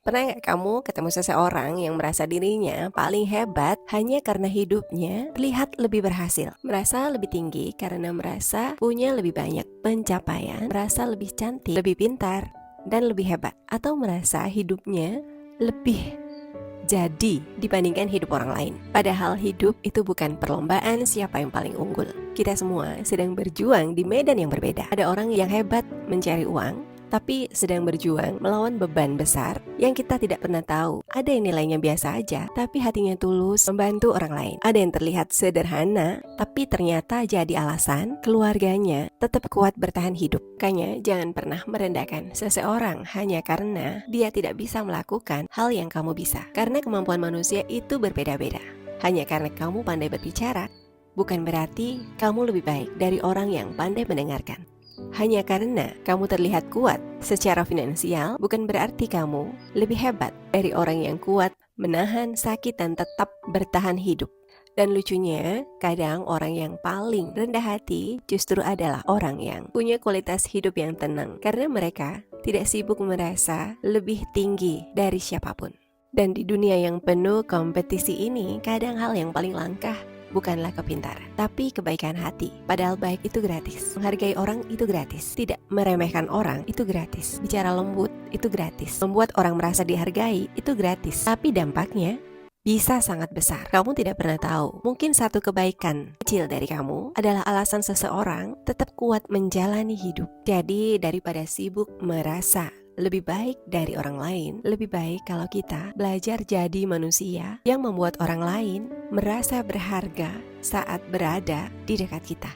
Pernah nggak kamu ketemu seseorang yang merasa dirinya paling hebat hanya karena hidupnya terlihat lebih berhasil, merasa lebih tinggi karena merasa punya lebih banyak pencapaian, merasa lebih cantik, lebih pintar, dan lebih hebat, atau merasa hidupnya lebih jadi dibandingkan hidup orang lain. Padahal hidup itu bukan perlombaan siapa yang paling unggul. Kita semua sedang berjuang di medan yang berbeda. Ada orang yang hebat mencari uang, tapi sedang berjuang melawan beban besar yang kita tidak pernah tahu. Ada yang nilainya biasa aja, tapi hatinya tulus membantu orang lain. Ada yang terlihat sederhana, tapi ternyata jadi alasan keluarganya tetap kuat bertahan hidup. Makanya jangan pernah merendahkan seseorang hanya karena dia tidak bisa melakukan hal yang kamu bisa. Karena kemampuan manusia itu berbeda-beda. Hanya karena kamu pandai berbicara, bukan berarti kamu lebih baik dari orang yang pandai mendengarkan. Hanya karena kamu terlihat kuat secara finansial, bukan berarti kamu lebih hebat dari orang yang kuat menahan sakit dan tetap bertahan hidup. Dan lucunya, kadang orang yang paling rendah hati justru adalah orang yang punya kualitas hidup yang tenang, karena mereka tidak sibuk merasa lebih tinggi dari siapapun. Dan di dunia yang penuh kompetisi ini, kadang hal yang paling langka bukanlah kepintaran, tapi kebaikan hati. Padahal baik itu gratis. Menghargai orang itu gratis. Tidak meremehkan orang itu gratis. Bicara lembut itu gratis. Membuat orang merasa dihargai itu gratis. Tapi dampaknya bisa sangat besar. Kamu tidak pernah tahu. Mungkin satu kebaikan kecil dari kamu adalah alasan seseorang tetap kuat menjalani hidup. Jadi daripada sibuk merasa lebih baik dari orang lain, lebih baik kalau kita belajar jadi manusia yang membuat orang lain merasa berharga saat berada di dekat kita.